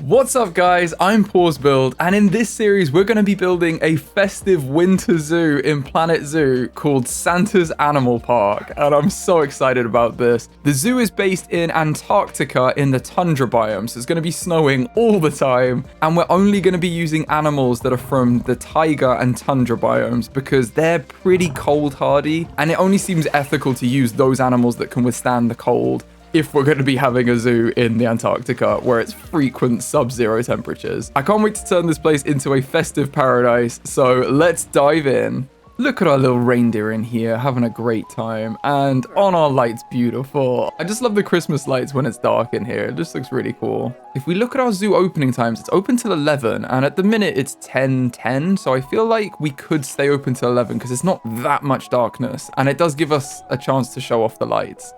What's up guys, I'm PawsBuild, and in this series we're going to be building a festive winter zoo in Planet Zoo called Santa's Animal Park, and I'm so excited about this. The zoo is based in Antarctica in the Tundra biome, so it's going to be snowing all the time, and we're only going to be using animals that are from the Taiga and Tundra biomes because they're pretty cold hardy, and it only seems ethical to use those animals that can withstand the cold if we're going to be having a zoo in the Antarctica where it's frequent sub-zero temperatures. I can't wait to turn this place into a festive paradise, so let's dive in. Look at our little reindeer in here, having a great time, and on our lights, beautiful. I just love the Christmas lights when it's dark in here. It just looks really cool. If we look at our zoo opening times, it's open till 11, and at the minute it's 10:10, so I feel like we could stay open till 11 because it's not that much darkness, and it does give us a chance to show off the lights.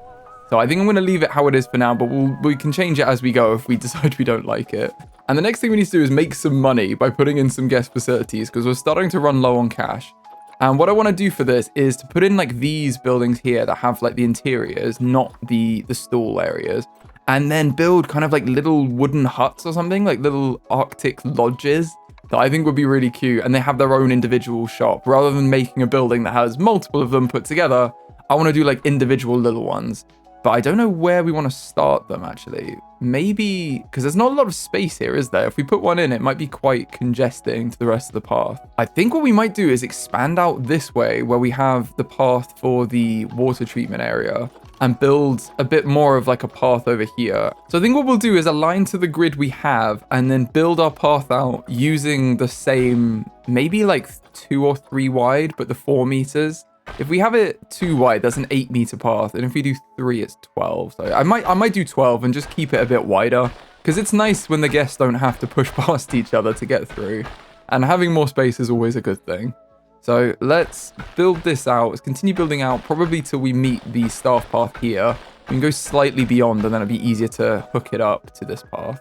So I think I'm going to leave it how it is for now, but we can change it as we go if we decide we don't like it. And the next thing we need to do is make some money by putting in some guest facilities because we're starting to run low on cash. And what I want to do for this is to put in like these buildings here that have like the interiors, not the stall areas, and then build kind of like little wooden huts or something, like little Arctic lodges that I think would be really cute. And they have their own individual shop rather than making a building that has multiple of them put together. I want to do like individual little ones. But I don't know where we want to start them, actually. Maybe, because there's not a lot of space here, is there? If we put one in, it might be quite congesting to the rest of the path. I think what we might do is expand out this way, where we have the path for the water treatment area, and build a bit more of like a path over here. So I think what we'll do is align to the grid we have, and then build our path out using the same, maybe like 2 or 3 wide, but the 4 meters. If we have it 2 wide, that's an 8-meter path, and if we do 3, it's 12. So I might do 12 and just keep it a bit wider, because it's nice when the guests don't have to push past each other to get through, and having more space is always a good thing. So let's build this out. Let's continue building out probably till we meet the staff path here. We can go slightly beyond, and then it'll be easier to hook it up to this path.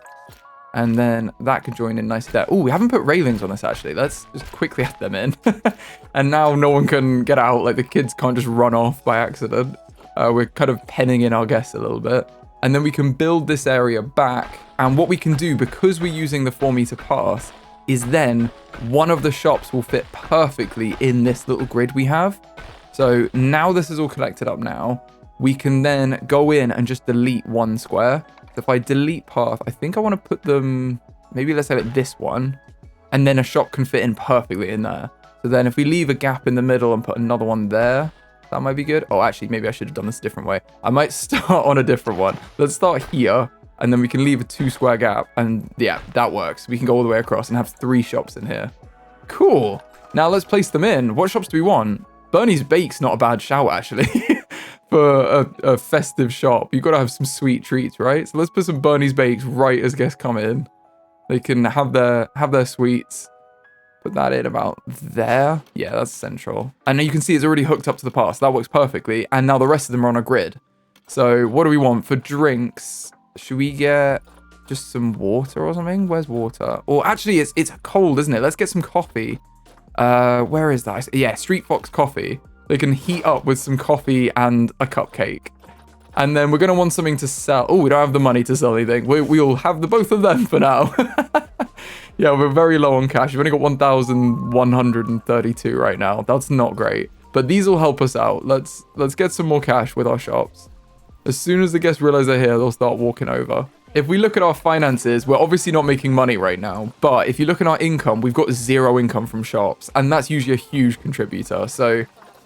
And then that can join in nicely there. Oh, we haven't put railings on this, actually. Let's just quickly add them in. And now no one can get out. Like, the kids can't just run off by accident. We're kind of penning in our guests a little bit. And then we can build this area back. And what we can do, because we're using the 4-meter path, is then one of the shops will fit perfectly in this little grid we have. So now this is all collected up now. We can then go in and just delete 1 square. If I delete path, I think I want to put them, maybe let's say like this one, and then a shop can fit in perfectly in there. So then if we leave a gap in the middle and put another one there, that might be good. Oh, actually, maybe I should have done this a different way. I might start on a different one. Let's start here, and then we can leave a 2 square gap, and yeah, that works. We can go all the way across and have 3 shops in here. Cool. Now let's place them in. What shops do we want? Bernie's Bake's not a bad shout, actually. For a festive shop, you've got to have some sweet treats, right? So let's put some Bernie's Bakes right as guests come in. They can have their sweets. Put that in about there. Yeah, that's central. And now you can see it's already hooked up to the path. So that works perfectly. And now the rest of them are on a grid. So what do we want for drinks? Should we get just some water or something? Where's water? Or actually, it's cold, isn't it? Let's get some coffee. Where is that? Yeah, Street Fox coffee. They can heat up with some coffee and a cupcake. And then we're going to want something to sell. Oh, we don't have the money to sell anything. We'll have the both of them for now. Yeah, we're very low on cash. We've only got 1,132 right now. That's not great. But these will help us out. Let's get some more cash with our shops. As soon as the guests realize they're here, they'll start walking over. If we look at our finances, we're obviously not making money right now. But if you look at our income, we've got 0 income from shops. And that's usually a huge contributor. So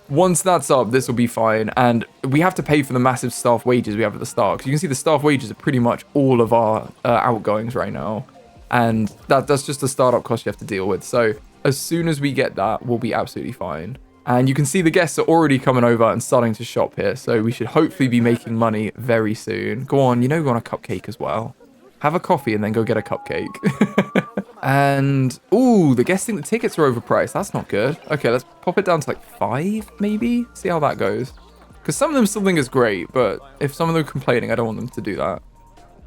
once that's up, this will be fine. And we have to pay for the massive staff wages we have at the start. Because you can see the staff wages are pretty much all of our outgoings right now. And that's just a startup cost you have to deal with. So as soon as we get that, we'll be absolutely fine. And you can see the guests are already coming over and starting to shop here. So we should hopefully be making money very soon. Go on, you know we want a cupcake as well. Have a coffee and then go get a cupcake. And, ooh, the guests think the tickets are overpriced. That's not good. Okay, let's pop it down to like 5, maybe? See how that goes. Because some of them still think it's great, but if some of them are complaining, I don't want them to do that.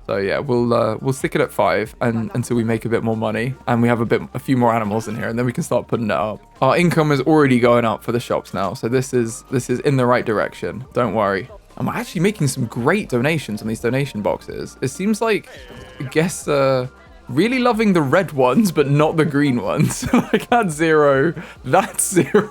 So yeah, we'll stick it at 5 until we make a bit more money. And we have a few more animals in here, and then we can start putting it up. Our income is already going up for the shops now, so this is in the right direction. Don't worry. I'm actually making some great donations on these donation boxes. It seems like guests are Really loving the red ones, but not the green ones. Like, that's 0. That's 0.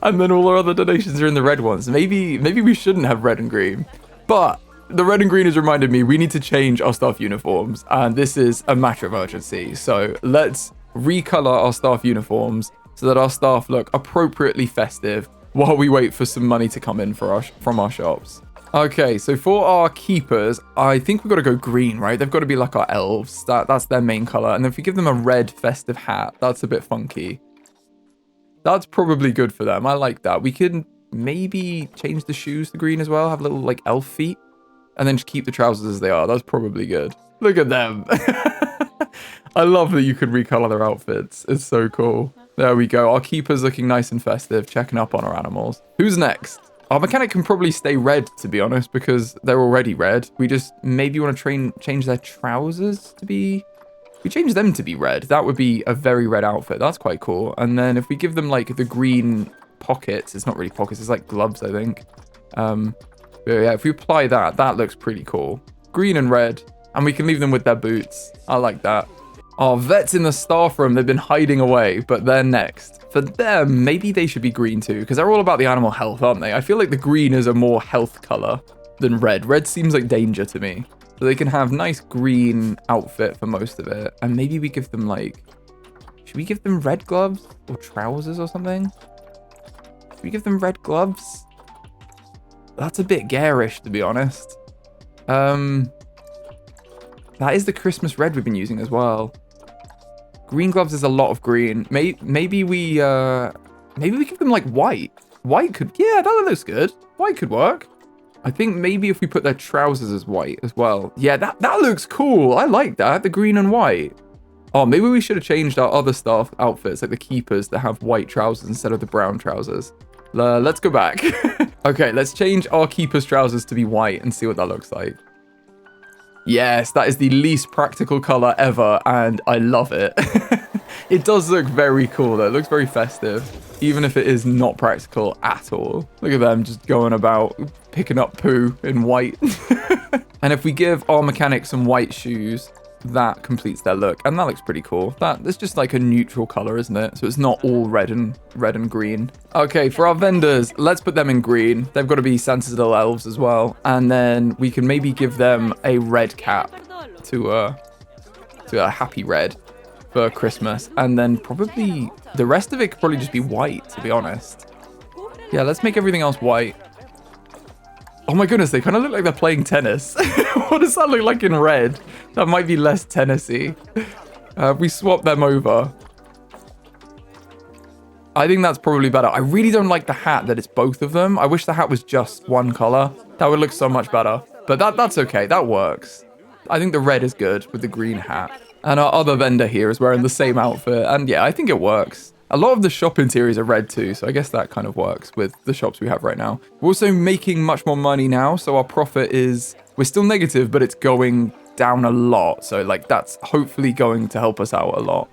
And then all our other donations are in the red ones. Maybe we shouldn't have red and green. But the red and green has reminded me we need to change our staff uniforms. And this is a matter of urgency. So let's recolor our staff uniforms so that our staff look appropriately festive while we wait for some money to come in from our shops. Okay, so for our keepers, I think we've got to go green, right? They've got to be like our elves. That's their main color. And if we give them a red festive hat, that's a bit funky. That's probably good for them. I like that. We can maybe change the shoes to green as well. Have little like elf feet. And then just keep the trousers as they are. That's probably good. Look at them. I love that you can recolor their outfits. It's so cool. There we go. Our keeper's looking nice and festive, checking up on our animals. Who's next? Our mechanic can probably stay red, to be honest, because they're already red. We just maybe want to change their trousers to be... If we change them to be red, that would be a very red outfit. That's quite cool. And then if we give them, like, the green pockets... It's not really pockets. It's like gloves, I think. But yeah, if we apply that, that looks pretty cool. Green and red. And we can leave them with their boots. I like that. Our vets in the staff room, they've been hiding away, but they're next. For them, maybe they should be green too, because they're all about the animal health, aren't they? I feel like the green is a more health color than red. Red seems like danger to me. So they can have nice green outfit for most of it. And maybe we give them like... Should we give them red gloves or trousers or something? Should we give them red gloves? That's a bit garish, to be honest. That is the Christmas red we've been using as well. Green gloves is a lot of green. Maybe we give them like white. White could, yeah, that looks good. White could work. I think maybe if we put their trousers as white as well. Yeah, that looks cool. I like that, the green and white. Oh, maybe we should have changed our other staff outfits, like the keepers, that have white trousers instead of the brown trousers. Let's go back. Okay, let's change our keepers' trousers to be white and see what that looks like. Yes, that is the least practical color ever, and I love it. It does look very cool, though. It looks very festive, even if it is not practical at all. Look at them just going about picking up poo in white. And if we give our mechanic some white shoes, that completes their look, and that looks pretty cool. That's just like a neutral color, isn't it? So it's not all red and green. Okay, for our vendors, let's put them in green. They've got to be Santa's little elves as well, and then we can maybe give them a red cap to a happy red for Christmas, and then probably the rest of it could probably just be white, to be honest. Yeah, let's make everything else white. Oh my goodness, they kind of look like they're playing tennis. What does that look like in red? That might be less tennis-y. We swap them over. I think that's probably better. I really don't like the hat that it's both of them. I wish the hat was just one color. That would look so much better. But that's okay. That works. I think the red is good with the green hat. And our other vendor here is wearing the same outfit. And yeah, I think it works. A lot of the shop interiors are red too, so I guess that kind of works with the shops we have right now. We're also making much more money now, so our profit is... We're still negative, but it's going down a lot. So like that's hopefully going to help us out a lot.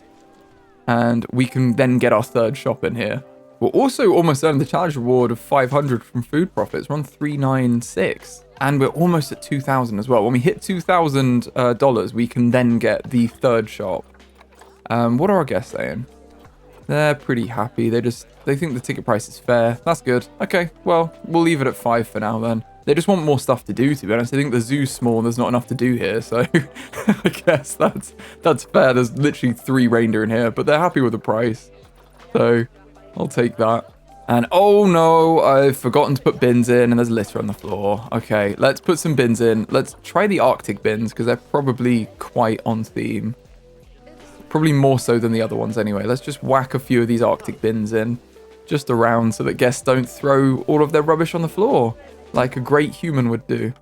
And we can then get our third shop in here. We're also almost earning the challenge reward of 500 from food profits. We're on 396. And we're almost at 2,000 as well. When we hit $2,000, we can then get the third shop. What are our guests saying? They're pretty happy. They think the ticket price is fair. That's good. Okay, well, we'll leave it at 5 for now then. They just want more stuff to do, to be honest. I think the zoo's small and there's not enough to do here, so I guess that's fair. There's literally 3 reindeer in here, but they're happy with the price. So I'll take that. And oh no, I've forgotten to put bins in and there's litter on the floor. Okay, let's put some bins in. Let's try the Arctic bins because they're probably quite on theme. Probably more so than the other ones anyway. Let's just whack a few of these Arctic bins in just around so that guests don't throw all of their rubbish on the floor like a great human would do.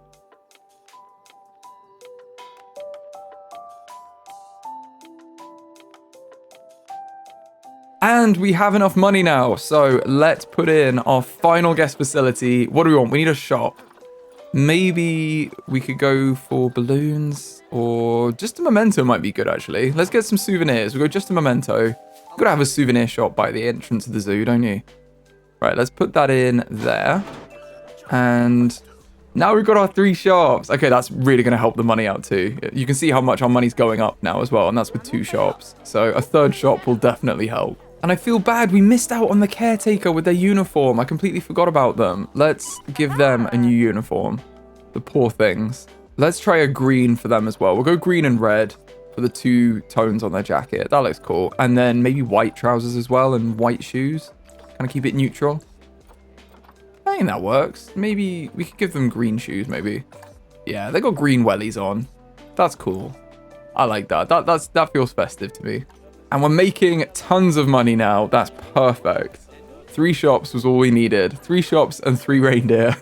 And we have enough money now. So let's put in our final guest facility. What do we want? We need a shop. Maybe we could go for balloons or just a memento might be good, actually. Let's get some souvenirs. We'll go just a memento. You've got to have a souvenir shop by the entrance of the zoo, don't you? Right, let's put that in there. And Now we've got our 3 shops. Okay, that's really going to help the money out too. You can see how much our money's going up now as well, and that's with 2 shops. So a 3rd shop will definitely help. And I feel bad, we missed out on the caretaker with their uniform. I completely forgot about them. Let's give them a new uniform. The poor things. Let's try a green for them as well. We'll go green and red for the 2 tones on their jacket. That looks cool. And then maybe white trousers as well and white shoes. Kind of keep it neutral. I think that works. Maybe we could give them green shoes, maybe. Yeah, they got green wellies on. That's cool. I like that. That feels festive to me. And we're making tons of money now. That's perfect. 3 shops was all we needed. 3 shops and 3 reindeer.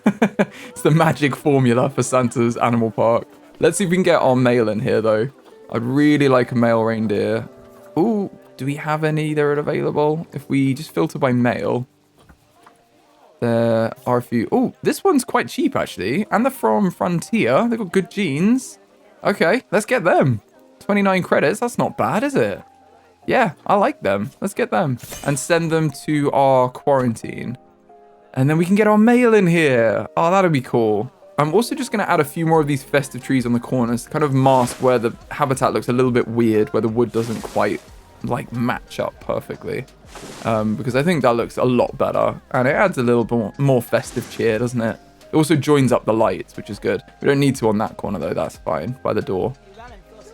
It's the magic formula for Santa's Animal Park. Let's see if we can get our male in here, though. I'd really like a male reindeer. Ooh, do we have any that are available? If we just filter by male. There are a few. Oh, this one's quite cheap, actually. And they're from Frontier. They've got good genes. Okay, let's get them. 29 credits. That's not bad, is it? Yeah, I like them. Let's get them. And send them to our quarantine. And then we can get our mail in here. Oh, that'll be cool. I'm also just going to add a few more of these festive trees on the corners to kind of mask where the habitat looks a little bit weird, where the wood doesn't quite, like, match up perfectly. Because I think that looks a lot better. And it adds a little more festive cheer, doesn't it? It also joins up the lights, which is good. We don't need to on that corner, though. That's fine. By the door.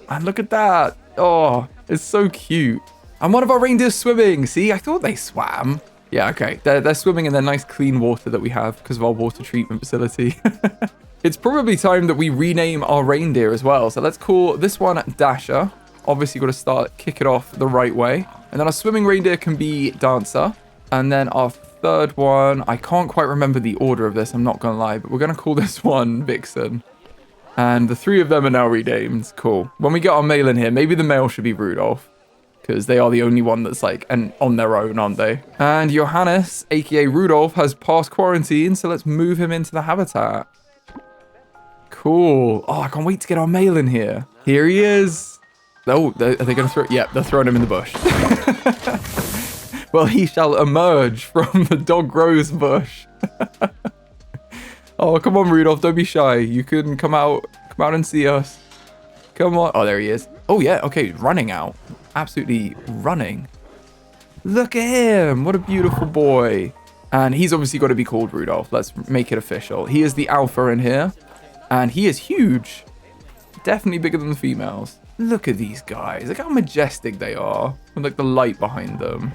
And look at that. Oh, it's so cute. And one of our reindeers swimming. See, I thought they swam. Yeah, okay. They're swimming in the nice clean water that we have because of our water treatment facility. It's probably time that we rename our reindeer as well. So let's call this one Dasher. Obviously, got to kick it off the right way. And then our swimming reindeer can be Dancer. And then our 3rd one, I can't quite remember the order of this, I'm not going to lie, but we're going to call this one Vixen. And the 3 of them are now renamed. Cool. When we get our male in here, maybe the male should be Rudolph. Because they are the only one that's like on their own, aren't they? And Johannes, aka Rudolph, has passed quarantine, so let's move him into the habitat. Cool. Oh, I can't wait to get our male in here. Here he is. Oh, are they going to throw? Yeah, they're throwing him in the bush. Well, he shall emerge from the dog rose bush. Oh, come on, Rudolph, don't be shy. You can come out and see us. Come on. Oh, there he is. Oh, yeah, okay, running out. Absolutely running. Look at him. What a beautiful boy. And he's obviously got to be called Rudolph. Let's make it official. He is the alpha in here. And he is huge. Definitely bigger than the females. Look at these guys. Look how majestic they are. With like the light behind them.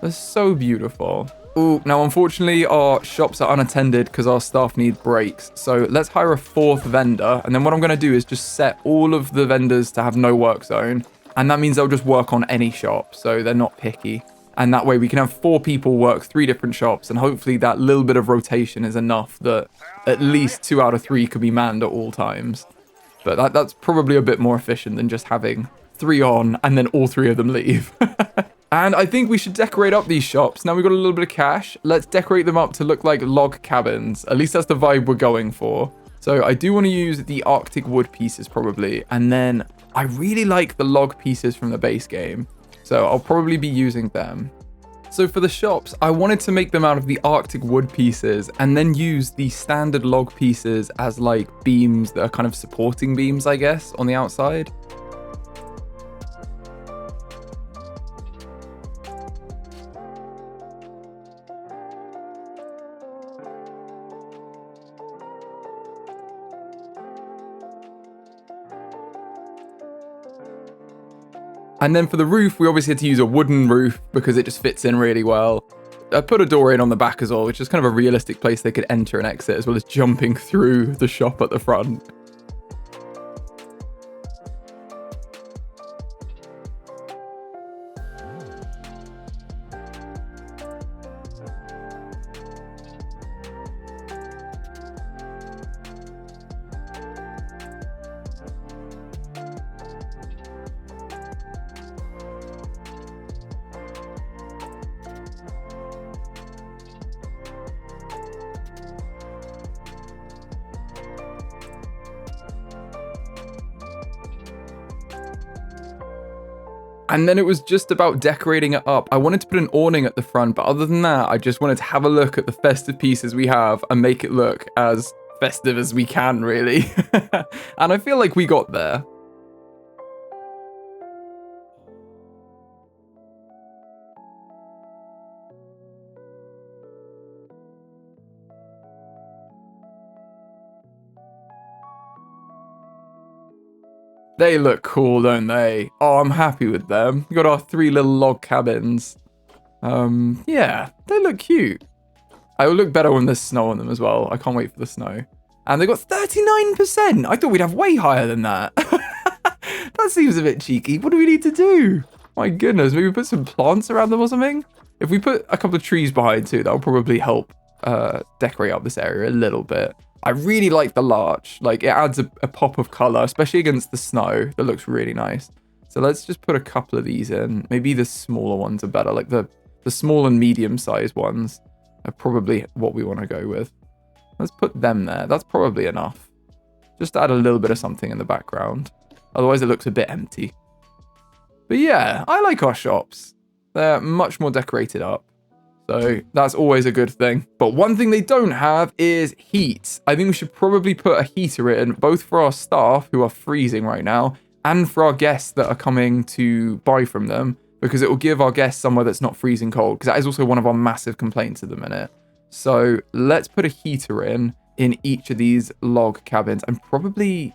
They're so beautiful. Ooh, now unfortunately our shops are unattended because our staff need breaks. So let's hire a 4th vendor. And then what I'm going to do is just set all of the vendors to have no work zone. And that means they'll just work on any shop. So they're not picky. And that way we can have 4 people work 3 different shops. And hopefully that little bit of rotation is enough that at least 2 out of 3 could be manned at all times. But that's probably a bit more efficient than just having 3 on and then all 3 of them leave. And I think we should decorate up these shops. Now we've got a little bit of cash. Let's decorate them up to look like log cabins. At least that's the vibe we're going for. So I do want to use the Arctic wood pieces probably. And then I really like the log pieces from the base game. So I'll probably be using them. So for the shops, I wanted to make them out of the Arctic wood pieces and then use the standard log pieces as like beams that are kind of supporting beams, I guess, on the outside. And then for the roof, we obviously had to use a wooden roof because it just fits in really well. I put a door in on the back as well, which is kind of a realistic place they could enter and exit, as well as jumping through the shop at the front. And then it was just about decorating it up. I wanted to put an awning at the front, but other than that, I just wanted to have a look at the festive pieces we have and make it look as festive as we can, really. And I feel like we got there. They look cool, don't they? Oh, I'm happy with them. We got our 3 little log cabins. Yeah, they look cute. They will look better when there's snow on them as well. I can't wait for the snow. And they got 39%. I thought we'd have way higher than that. That seems a bit cheeky. What do we need to do? My goodness, maybe put some plants around them or something? If we put a couple of trees behind too, that'll probably help decorate up this area a little bit. I really like the larch. Like, it adds a pop of color, especially against the snow. That looks really nice. So let's just put a couple of these in. Maybe the smaller ones are better. Like the small and medium-sized ones are probably what we want to go with. Let's put them there. That's probably enough. Just add a little bit of something in the background. Otherwise, it looks a bit empty. But yeah, I like our shops. They're much more decorated up. So that's always a good thing. But one thing they don't have is heat. I think we should probably put a heater in, both for our staff who are freezing right now, and for our guests that are coming to buy from them, because it will give our guests somewhere that's not freezing cold, because that is also one of our massive complaints at the minute. So let's put a heater in each of these log cabins, and probably,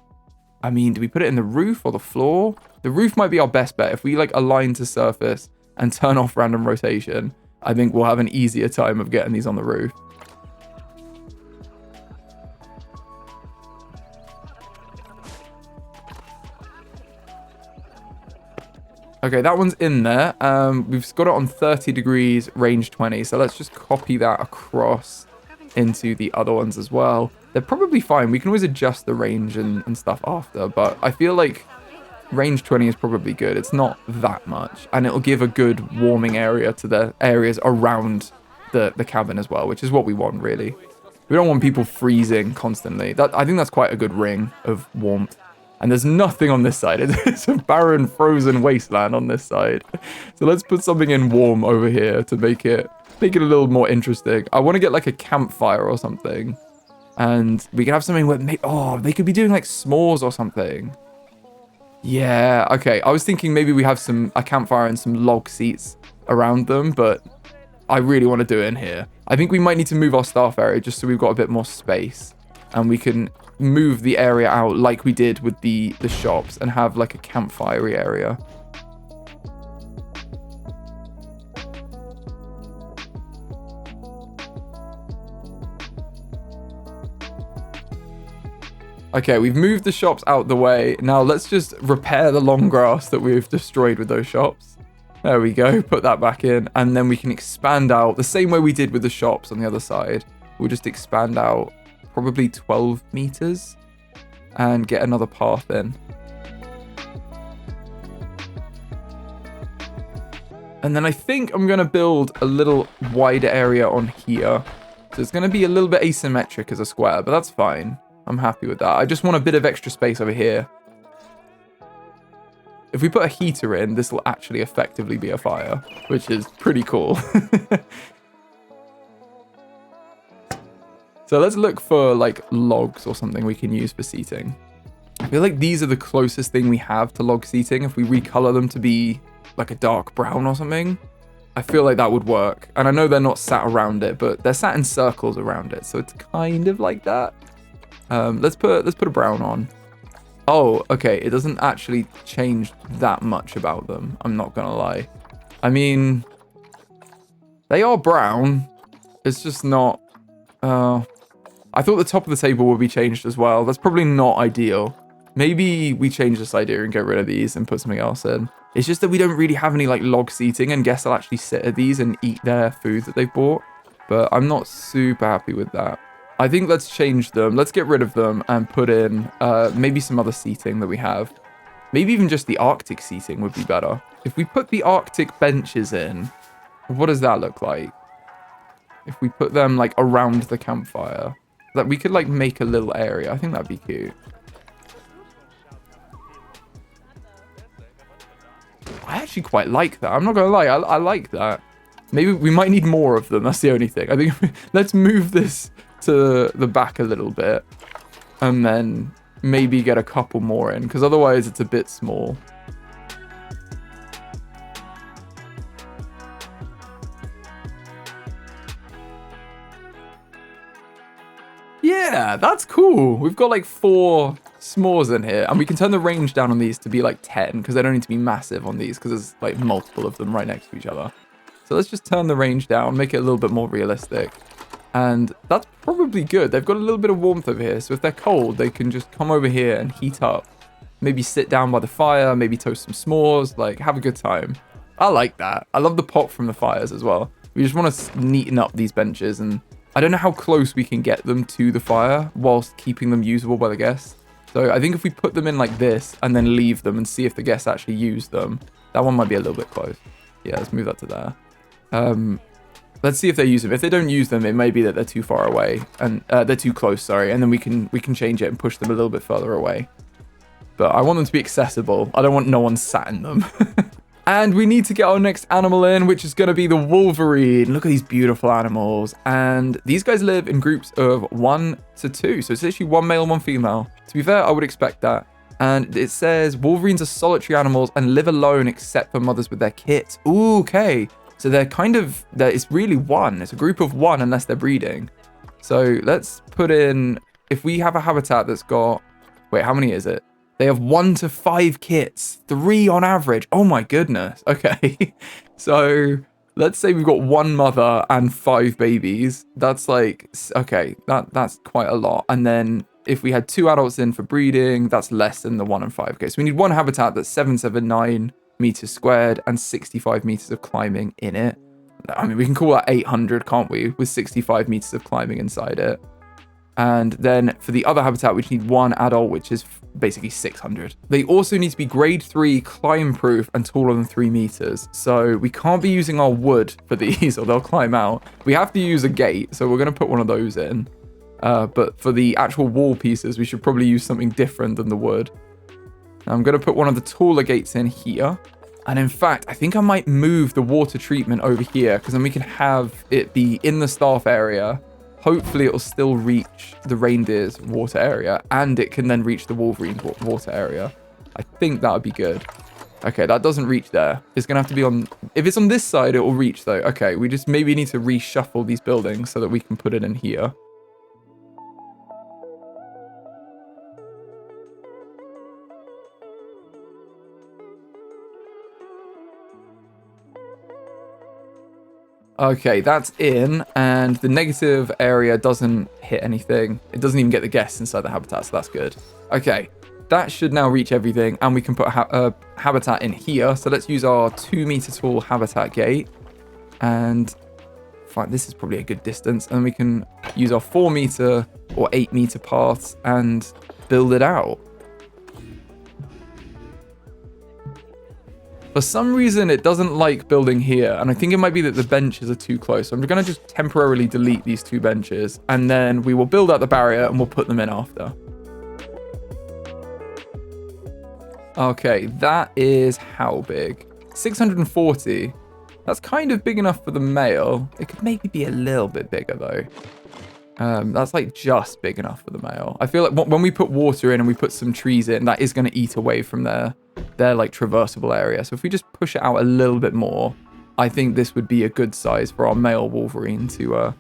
I mean, do we put it in the roof or the floor? The roof might be our best bet. If we like align to surface and turn off random rotation, I think we'll have an easier time of getting these on the roof. Okay, that one's in there. We've got it on 30 degrees, range 20. So let's just copy that across into the other ones as well. They're probably fine. We can always adjust the range and stuff after, but I feel like range 20 is probably good. It's not that much, and it'll give a good warming area to the areas around the cabin as well, which is what we want, really. We don't want people freezing constantly. I think that's quite a good ring of warmth. And there's nothing on this side. It's a barren, frozen wasteland on this side. So let's put something in warm over here to make it a little more interesting. I want to get like a campfire or something, and we can have something where they could be doing like s'mores or something. Yeah, okay. I was thinking maybe we have a campfire and some log seats around them, but I really want to do it in here. I think we might need to move our staff area just so we've got a bit more space, and we can move the area out like we did with the shops and have like a campfire area. Okay, we've moved the shops out the way. Now let's just repair the long grass that we've destroyed with those shops. There we go, put that back in, and then we can expand out the same way we did with the shops on the other side. We'll just expand out probably 12 meters and get another path in. And then I think I'm going to build a little wider area on here. So it's going to be a little bit asymmetric as a square, but that's fine. I'm happy with that. I just want a bit of extra space over here. If we put a heater in, this will actually effectively be a fire, which is pretty cool. So let's look for like logs or something we can use for seating. I feel like these are the closest thing we have to log seating. If we recolor them to be like a dark brown or something, I feel like that would work. And I know they're not sat around it, but they're sat in circles around it. So it's kind of like that. Let's put a brown on. Oh, okay. It doesn't actually change that much about them. I'm not gonna lie. I mean, they are brown. It's just not. I thought the top of the table would be changed as well. That's probably not ideal. Maybe we change this idea and get rid of these and put something else in. It's just that we don't really have any like log seating, and guests will actually sit at these and eat their food that they've bought. But I'm not super happy with that. I think let's change them. Let's get rid of them and put in maybe some other seating that we have. Maybe even just the Arctic seating would be better. If we put the Arctic benches in, what does that look like? If we put them like around the campfire, that we could like make a little area. I think that'd be cute. I actually quite like that. I'm not gonna lie, I like that. Maybe we might need more of them. That's the only thing. I think let's move this to the back a little bit. And then maybe get a couple more in, because otherwise it's a bit small. Yeah, that's cool. We've got like 4 s'mores in here, and we can turn the range down on these to be like 10, because they don't need to be massive on these, because there's like multiple of them right next to each other. So let's just turn the range down, make it a little bit more realistic. And that's probably good. They've got a little bit of warmth over here, so if they're cold, they can just come over here and heat up. Maybe sit down by the fire, maybe toast some s'mores, like have a good time. I like that. I love the pop from the fires as well. We just want to neaten up these benches, and I don't know how close we can get them to the fire whilst keeping them usable by the guests. So I think if we put them in like this and then leave them and see if the guests actually use them, that one might be a little bit close. Yeah, let's move that to there. Let's see if they use them. If they don't use them, it may be that they're too far away and they're too close, sorry. And then we can change it and push them a little bit further away. But I want them to be accessible. I don't want no one sat in them. And we need to get our next animal in, which is going to be the Wolverine. Look at these beautiful animals. And these guys live in groups of 1 to 2. So it's literally 1 male, 1 female. To be fair, I would expect that. And it says Wolverines are solitary animals and live alone except for mothers with their kits. Ooh, okay. So they're kind of, it's really 1. It's a group of 1 unless they're breeding. So let's put in, if we have a habitat that's got, wait, how many is it? They have 1 to 5 kits, 3 on average. Oh my goodness. Okay. So let's say we've got 1 mother and 5 babies. That's like, okay, that's quite a lot. And then if we had 2 adults in for breeding, that's less than the 1 and 5. Okay, so we need 1 habitat that's 779 meters squared and 65 meters of climbing in it. I mean, we can call that 800, can't we? With 65 meters of climbing inside it. And then for the other habitat, we just need 1 adult, which is basically 600. They also need to be grade 3 climb proof and taller than 3 meters. So we can't be using our wood for these or they'll climb out. We have to use a gate. So we're going to put one of those in. But for the actual wall pieces, we should probably use something different than the wood. Now I'm going to put one of the taller gates in here. And in fact, I think I might move the water treatment over here, because then we can have it be in the staff area. Hopefully it'll still reach the reindeer's water area, and it can then reach the Wolverine's water area. I think that would be good. Okay, that doesn't reach there. It's going to have to be on... If it's on this side, it will reach though. Okay, we just maybe need to reshuffle these buildings so that we can put it in here. Okay, that's in, and the negative area doesn't hit anything. It doesn't even get the guests inside the habitat, so that's good. Okay, that should now reach everything, and we can put a habitat in here. So let's use our 2 meter tall habitat gate, and fine, this is probably a good distance, and we can use our 4 meter or 8 meter paths and build it out. For some reason, it doesn't like building here, and I think it might be that the benches are too close. So I'm going to just temporarily delete these 2 benches, and then we will build out the barrier, and we'll put them in after. Okay, that is how big? 640. That's kind of big enough for the male. It could maybe be a little bit bigger, though. That's like just big enough for the male. I feel like when we put water in and we put some trees in, that is going to eat away from their like traversable area. So if we just push it out a little bit more, I think this would be a good size for our male Wolverine to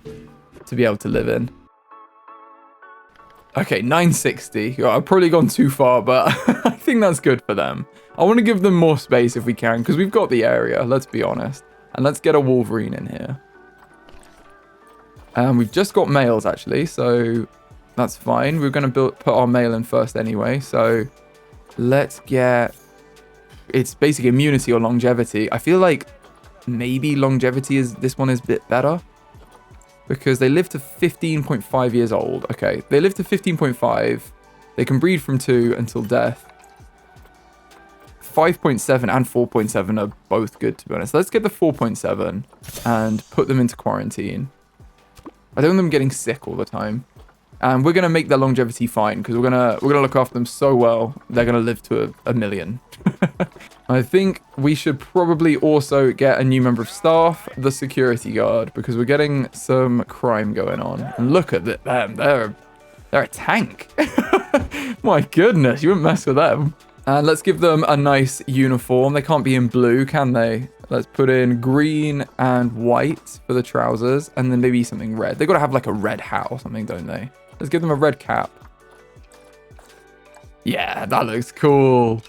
be able to live in. Okay, 960. I've probably gone too far, but I think that's good for them. I want to give them more space if we can, because we've got the area, let's be honest. And let's get a Wolverine in here. And we've just got males, actually, so that's fine. We're going to put our male in first anyway, so let's get... It's basically immunity or longevity. I feel like maybe longevity this one is a bit better, because they live to 15.5 years old. Okay, they live to 15.5. They can breed from 2 until death. 5.7 and 4.7 are both good, to be honest. Let's get the 4.7 and put them into quarantine. I don't want them getting sick all the time. And we're going to make their longevity fine, because we're gonna look after them so well, they're going to live to a million. I think we should probably also get a new member of staff, the security guard, because we're getting some crime going on. And look at them. They're a tank. My goodness, you wouldn't mess with them. And let's give them a nice uniform. They can't be in blue, can they? Let's put in green and white for the trousers, and then maybe something red. They've got to have like a red hat or something, don't they? Let's give them a red cap. Yeah, that looks cool.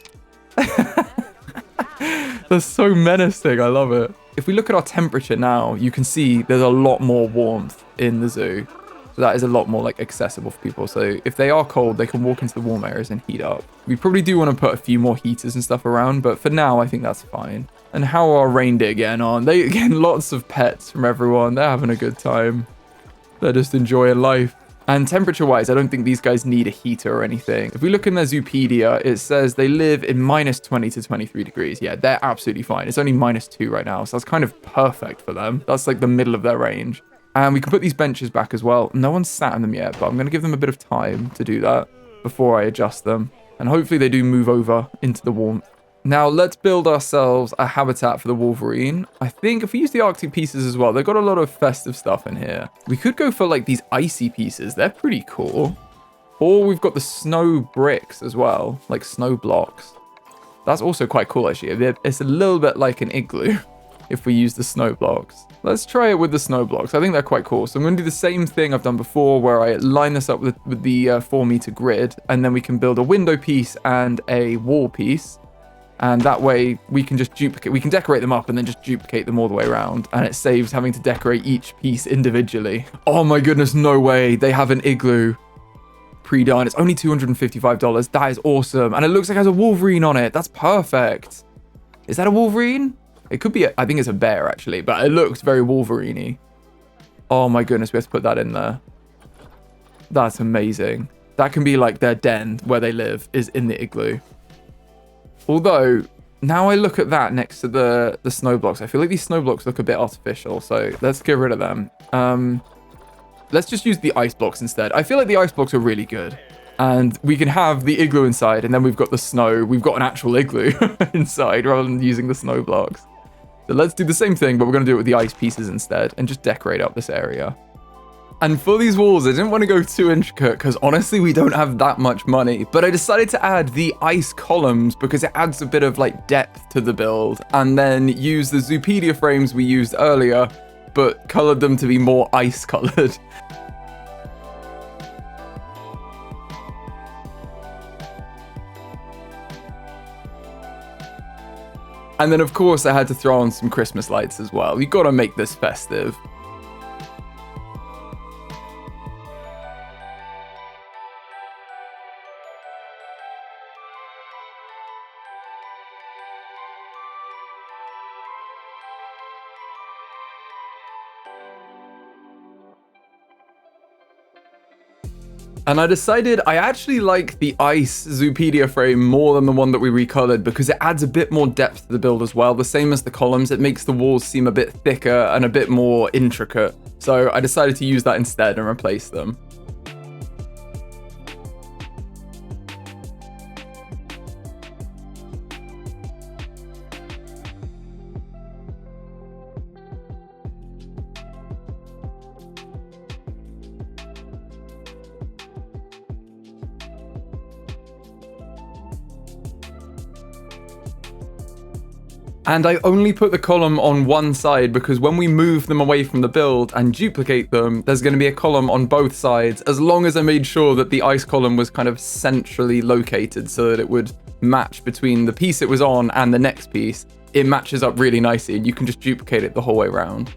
They're so menacing. I love it. If we look at our temperature now, you can see there's a lot more warmth in the zoo. So that is a lot more like accessible for people. So if they are cold, they can walk into the warm areas and heat up. We probably do want to put a few more heaters and stuff around, but for now, I think that's fine. And how are reindeer getting on? They getting lots of pets from everyone. They're having a good time. They're just enjoying life. And temperature-wise, I don't think these guys need a heater or anything. If we look in their Zoopedia, it says they live in minus 20 to 23 degrees. Yeah, they're absolutely fine. It's only -2 right now, so that's kind of perfect for them. That's like the middle of their range. And we can put these benches back as well. No one's sat in them yet, but I'm going to give them a bit of time to do that before I adjust them. And hopefully they do move over into the warmth. Now let's build ourselves a habitat for the Wolverine. I think if we use the Arctic pieces as well, they've got a lot of festive stuff in here. We could go for like these icy pieces. They're pretty cool. Or we've got the snow bricks as well, like snow blocks. That's also quite cool actually. It's a little bit like an igloo if we use the snow blocks. Let's try it with the snow blocks. I think they're quite cool. So I'm going to do the same thing I've done before where I line this up with the 4-meter grid, and then we can build a window piece and a wall piece. And that way we can just duplicate, we can decorate them up and then just duplicate them all the way around. And it saves having to decorate each piece individually. Oh my goodness, no way. They have an igloo pre-done. It's only $255. That is awesome. And it looks like it has a Wolverine on it. That's perfect. Is that a Wolverine? It could be, I think it's a bear actually, but it looks very Wolverine-y. Oh my goodness, we have to put that in there. That's amazing. That can be like their den where they live is in the igloo. Although, now I look at that next to the snow blocks, I feel like these snow blocks look a bit artificial, so let's get rid of them. Let's just use the ice blocks instead. I feel like the ice blocks are really good. And we can have the igloo inside, and then we've got the snow. We've got an actual igloo inside rather than using the snow blocks. So let's do the same thing, but we're going to do it with the ice pieces instead and just decorate up this area. And for these walls, I didn't want to go too intricate because honestly, we don't have that much money. But I decided to add the ice columns because it adds a bit of like depth to the build, and then use the Zoopedia frames we used earlier, but colored them to be more ice colored. And then of course I had to throw on some Christmas lights as well. You gotta make this festive. And I decided I actually like the ice Zoopedia frame more than the one that we recolored because it adds a bit more depth to the build as well. The same as the columns, it makes the walls seem a bit thicker and a bit more intricate. So I decided to use that instead and replace them. And I only put the column on one side because when we move them away from the build and duplicate them, there's going to be a column on both sides, as long as I made sure that the ice column was kind of centrally located so that it would match between the piece it was on and the next piece. It matches up really nicely and you can just duplicate it the whole way around.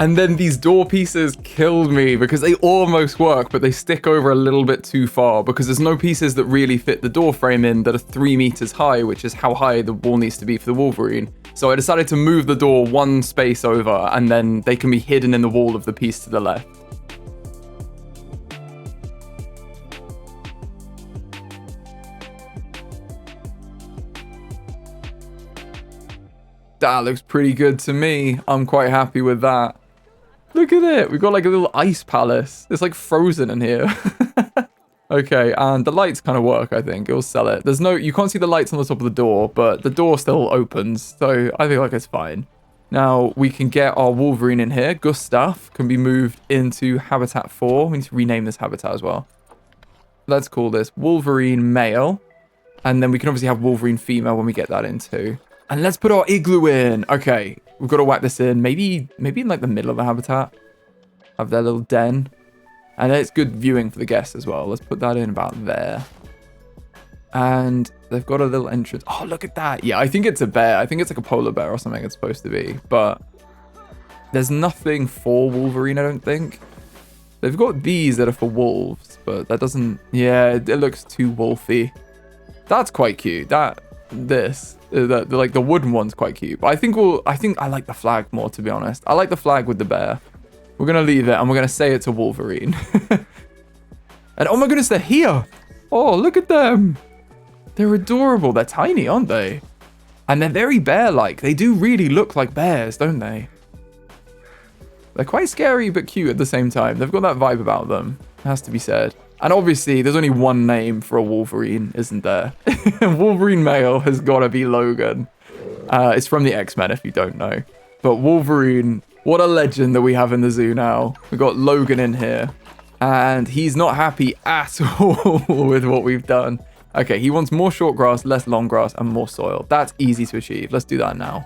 And then these door pieces killed me because they almost work, but they stick over a little bit too far because there's no pieces that really fit the door frame in that are 3 meters high, which is how high the wall needs to be for the Wolverine. So I decided to move the door one space over and then they can be hidden in the wall of the piece to the left. That looks pretty good to me. I'm quite happy with that. Look at it. We've got like a little ice palace. It's like frozen in here. Okay, and the lights kind of work, I think. It'll sell it. There's no, you can't see the lights on the top of the door, but the door still opens. So I feel like it's fine. Now we can get our Wolverine in here. Gustav can be moved into habitat 4. We need to rename this habitat as well. Let's call this Wolverine male. And then we can obviously have Wolverine female when we get that in too. And let's put our igloo in. Okay, we've got to whack this in. Maybe in like the middle of the habitat. Have their little den. And it's good viewing for the guests as well. Let's put that in about there. And they've got a little entrance. Oh, look at that. Yeah, I think it's a bear. I think it's like a polar bear or something it's supposed to be. But there's nothing for Wolverine, I don't think. They've got these that are for wolves, but that doesn't... Yeah, it looks too wolfy. That's quite cute. Like the wooden one's quite cute. But I think I like the flag more, to be honest. I like the flag with the bear. We're going to leave it and we're going to say it's a Wolverine. And oh my goodness, they're here. Oh, look at them. They're adorable. They're tiny, aren't they? And they're very bear-like. They do really look like bears, don't they? They're quite scary but cute at the same time. They've got that vibe about them. It has to be said. And obviously, there's only one name for a Wolverine, isn't there? Wolverine male has got to be Logan. It's from the X-Men, if you don't know. But Wolverine, what a legend that we have in the zoo now. We've got Logan in here. And he's not happy at all with what we've done. Okay, he wants more short grass, less long grass, and more soil. That's easy to achieve. Let's do that now.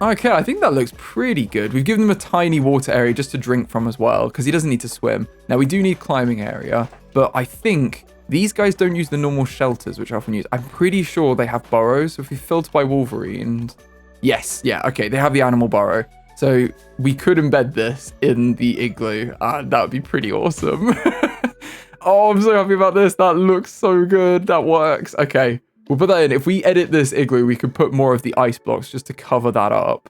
Okay, I think that looks pretty good. We've given him a tiny water area just to drink from as well, because he doesn't need to swim. Now, we do need climbing area, but I think these guys don't use the normal shelters, which I often use. I'm pretty sure they have burrows. So if we filter by Wolverine... Yes, yeah, okay, they have the animal burrow. So we could embed this in the igloo. That would be pretty awesome. Oh, I'm so happy about this. That looks so good. That works. Okay. We'll put that in. If we edit this igloo, we could put more of the ice blocks just to cover that up.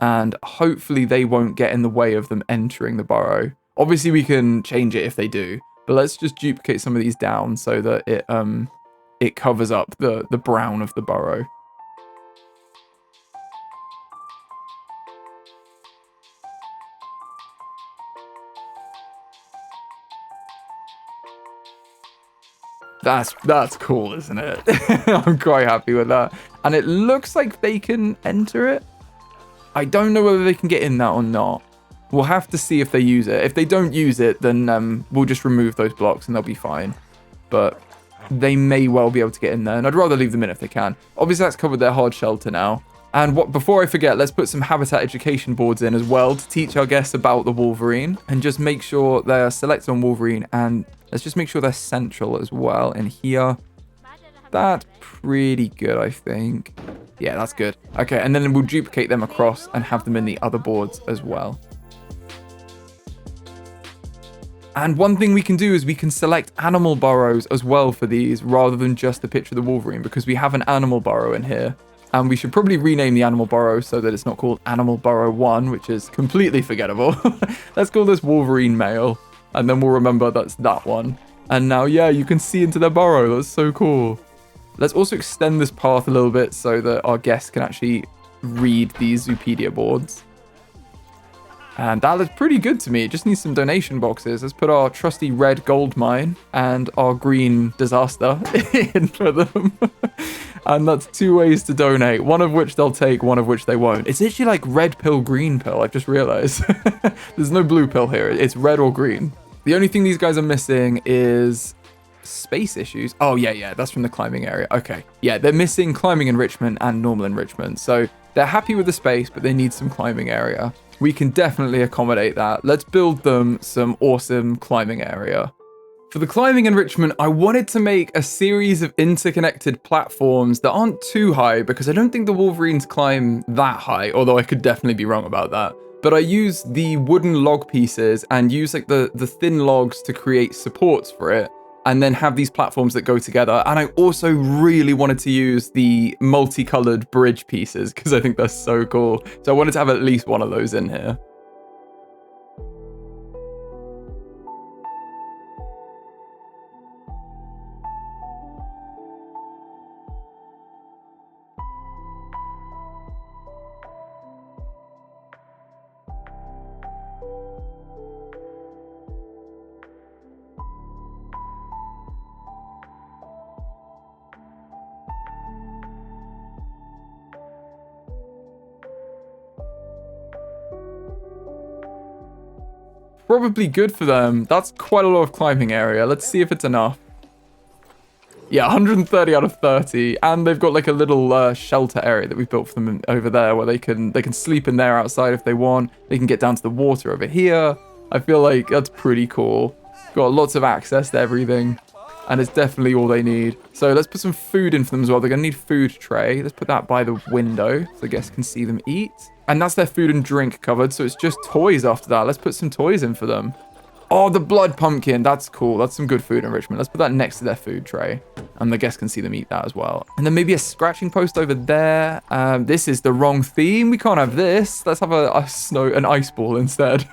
And hopefully they won't get in the way of them entering the burrow. Obviously, we can change it if they do. But let's just duplicate some of these down so that it covers up the brown of the burrow. That's cool, isn't it? I'm quite happy with that. And it looks like they can enter it. I don't know whether they can get in that or not. We'll have to see if they use it. If they don't use it, then we'll just remove those blocks and they'll be fine. But they may well be able to get in there. And I'd rather leave them in if they can. Obviously, that's covered their hard shelter now. And before I forget, let's put some habitat education boards in as well to teach our guests about the Wolverine. And just make sure they're selected on Wolverine. And let's just make sure they're central as well in here. That's pretty good, I think. Yeah, that's good. Okay, and then we'll duplicate them across and have them in the other boards as well. And one thing we can do is we can select animal burrows as well for these rather than just the picture of the Wolverine, because we have an animal burrow in here. And we should probably rename the animal burrow so that it's not called Animal Burrow 1, which is completely forgettable. Let's call this Wolverine male. And then we'll remember that's that one. And now, yeah, you can see into their burrow. That's so cool. Let's also extend this path a little bit so that our guests can actually read these Zoopedia boards. And that looks pretty good to me. It just needs some donation boxes. Let's put our trusty red gold mine and our green disaster in for them. And that's 2 ways to donate. One of which they'll take, one of which they won't. It's literally like red pill, green pill. I've just realized. There's no blue pill here. It's red or green. The only thing these guys are missing is space issues. Oh, yeah. That's from the climbing area. Okay. Yeah, they're missing climbing enrichment and normal enrichment. So they're happy with the space, but they need some climbing area. We can definitely accommodate that. Let's build them some awesome climbing area. For the climbing enrichment, I wanted to make a series of interconnected platforms that aren't too high, because I don't think the Wolverines climb that high, although I could definitely be wrong about that. But I used the wooden log pieces and use like the thin logs to create supports for it, and then have these platforms that go together. And I also really wanted to use the multicolored bridge pieces because I think they're so cool. So I wanted to have at least one of those in here. Probably good for them. That's quite a lot of climbing area. Let's see if it's enough. Yeah, 130 out of 30, and they've got like a little shelter area that we've built for them over there, where they can sleep in there outside if they want. They can get down to the water over here. I feel like that's pretty cool. Got lots of access to everything, and it's definitely all they need. So let's put some food in for them as well. They're gonna need food tray. Let's put that by the window so guests can see them eat. And that's their food and drink covered, so it's just toys after that. Let's put some toys in for them. Oh, the blood pumpkin. That's cool. That's some good food enrichment. Let's put that next to their food tray. And the guests can see them eat that as well. And then maybe a scratching post over there. This is the wrong theme. We can't have this. Let's have an ice ball instead.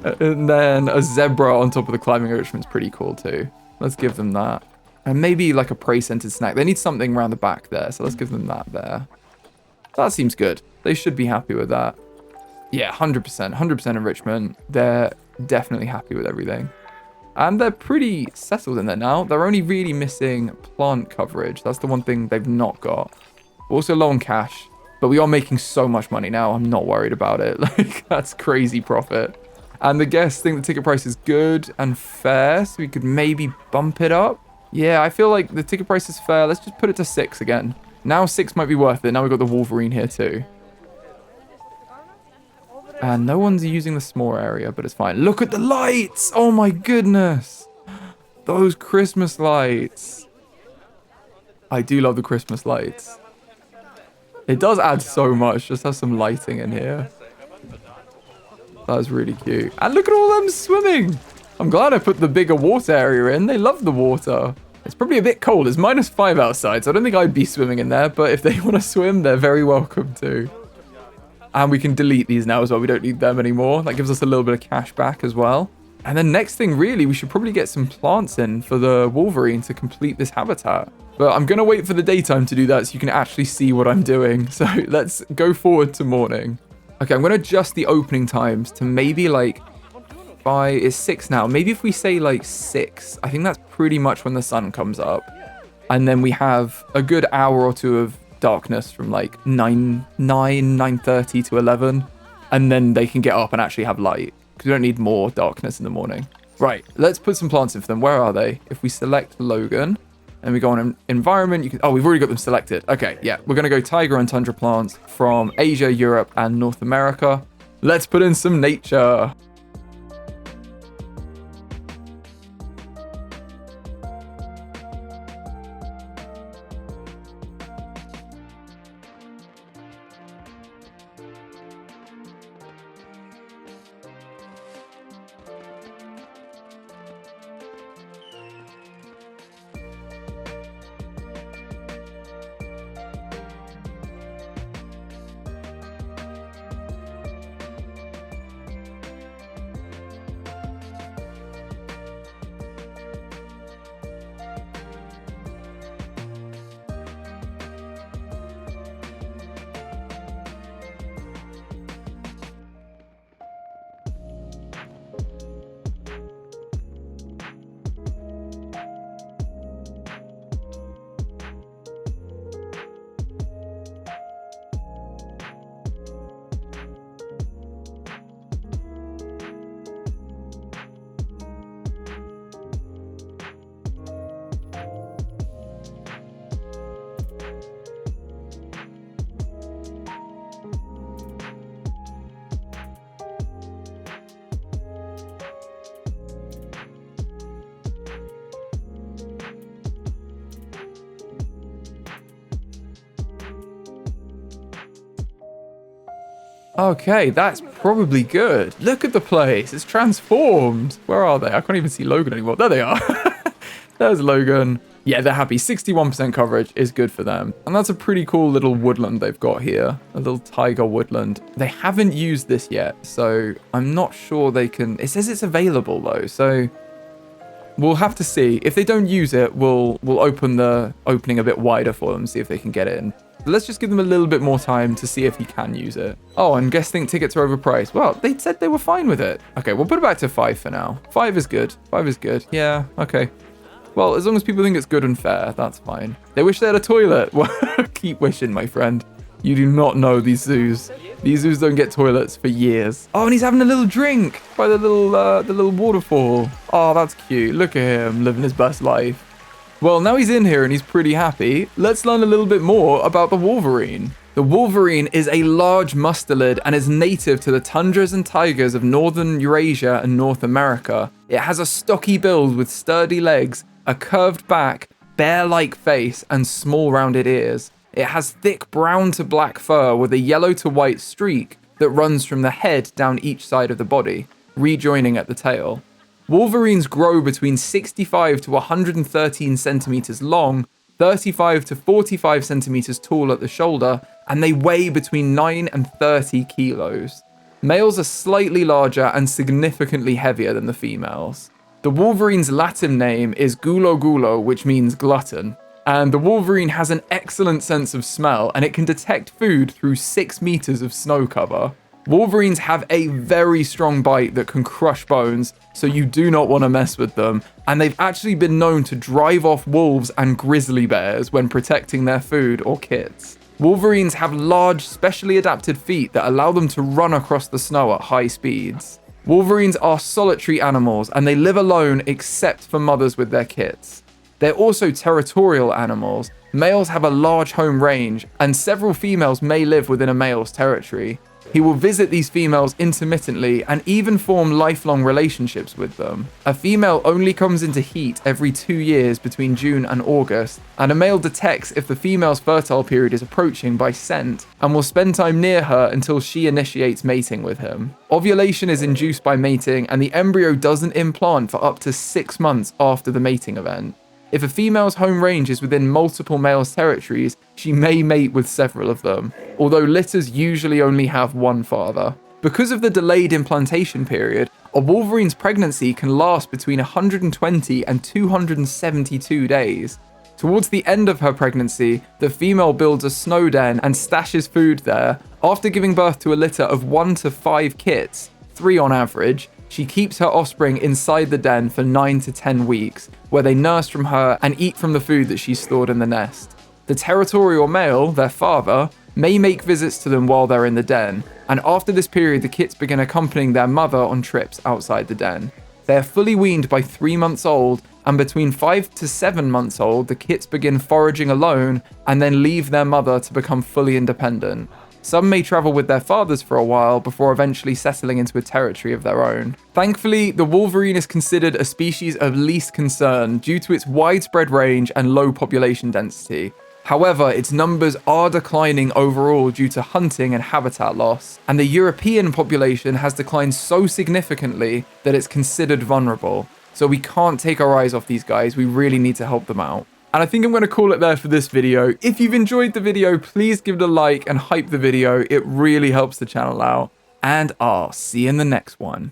And then a zebra on top of the climbing enrichment is pretty cool too. Let's give them that. And maybe like a prey-scented snack. They need something around the back there, so let's give them that there. That seems good. They should be happy with that. Yeah, 100% enrichment. They're definitely happy with everything. And they're pretty settled in there now. They're only really missing plant coverage. That's the one thing they've not got. We're also low on cash, but we are making so much money now. I'm not worried about it. Like, that's crazy profit. And the guests think the ticket price is good and fair, so we could maybe bump it up. Yeah, I feel like the ticket price is fair. Let's just put it to 6 again. Now 6 might be worth it. Now we've got the Wolverine here too. And no one's using the small area, but it's fine. Look at the lights! Oh my goodness! Those Christmas lights. I do love the Christmas lights. It does add so much. Just have some lighting in here. That is really cute. And look at all them swimming! I'm glad I put the bigger water area in. They love the water. It's probably a bit cold. It's -5 outside, so I don't think I'd be swimming in there. But if they want to swim, they're very welcome to. And we can delete these now as well. We don't need them anymore. That gives us a little bit of cash back as well. And then next thing, really, we should probably get some plants in for the Wolverine to complete this habitat. But I'm going to wait for the daytime to do that so you can actually see what I'm doing. So let's go forward to morning. Okay, I'm going to adjust the opening times to maybe like 5. It's 6 now. Maybe if we say like 6, I think that's pretty much when the sun comes up. And then we have a good hour or two of darkness from like 9:30 to 11, and then they can get up and actually have light because we don't need more darkness in the morning. Right, let's put some plants in for them. Where are they? If we select Logan and we go on environment, you can, oh, we've already got them selected. Okay, yeah, we're gonna go Taiga and Tundra plants from Asia, Europe, and North America. Let's put in some nature. Okay, that's probably good. Look at the place. It's transformed. Where are they? I can't even see Logan anymore. There they are. There's Logan. Yeah, they're happy. 61% coverage is good for them. And that's a pretty cool little woodland they've got here. A little taiga woodland. They haven't used this yet, so I'm not sure they can... It says it's available, though, so... We'll have to see. If they don't use it, we'll open the opening a bit wider for them, see if they can get in. So let's just give them a little bit more time to see if he can use it. Oh, and guests think tickets are overpriced. Well, they said they were fine with it. Okay, we'll put it back to 5 for now. 5 is good. 5 is good. Yeah, okay. Well, as long as people think it's good and fair, that's fine. They wish they had a toilet. Well, keep wishing, my friend. You do not know these zoos. These zoos don't get toilets for years. Oh, and he's having a little drink by the little waterfall. Oh, that's cute. Look at him living his best life. Well, now he's in here and he's pretty happy. Let's learn a little bit more about the Wolverine. The Wolverine is a large mustelid and is native to the tundras and taigas of northern Eurasia and North America. It has a stocky build with sturdy legs, a curved back, bear-like face, and small rounded ears. It has thick brown to black fur with a yellow to white streak that runs from the head down each side of the body, rejoining at the tail. Wolverines grow between 65 to 113 centimeters long, 35 to 45 centimeters tall at the shoulder, and they weigh between 9 and 30 kilos. Males are slightly larger and significantly heavier than the females. The Wolverine's Latin name is Gulo Gulo, which means glutton. And the Wolverine has an excellent sense of smell, and it can detect food through 6 meters of snow cover. Wolverines have a very strong bite that can crush bones, so you do not want to mess with them. And they've actually been known to drive off wolves and grizzly bears when protecting their food or kits. Wolverines have large, specially adapted feet that allow them to run across the snow at high speeds. Wolverines are solitary animals, and they live alone except for mothers with their kits. They're also territorial animals. Males have a large home range, and several females may live within a male's territory. He will visit these females intermittently and even form lifelong relationships with them. A female only comes into heat every 2 years between June and August, and a male detects if the female's fertile period is approaching by scent and will spend time near her until she initiates mating with him. Ovulation is induced by mating, and the embryo doesn't implant for up to 6 months after the mating event. If a female's home range is within multiple males' territories, she may mate with several of them, although litters usually only have one father. Because of the delayed implantation period, a Wolverine's pregnancy can last between 120 and 272 days. Towards the end of her pregnancy, the female builds a snow den and stashes food there. After giving birth to a litter of 1 to 5 kits, 3 on average, she keeps her offspring inside the den for 9 to 10 weeks, where they nurse from her and eat from the food that she's stored in the nest. The territorial male, their father, may make visits to them while they're in the den, and after this period the kits begin accompanying their mother on trips outside the den. They are fully weaned by 3 months old, and between 5 to 7 months old the kits begin foraging alone and then leave their mother to become fully independent. Some may travel with their fathers for a while before eventually settling into a territory of their own. Thankfully, the Wolverine is considered a species of least concern due to its widespread range and low population density. However, its numbers are declining overall due to hunting and habitat loss, and the European population has declined so significantly that it's considered vulnerable. So we can't take our eyes off these guys, we really need to help them out. And I think I'm going to call it there for this video. If you've enjoyed the video, please give it a like and hype the video. It really helps the channel out. And I'll see you in the next one.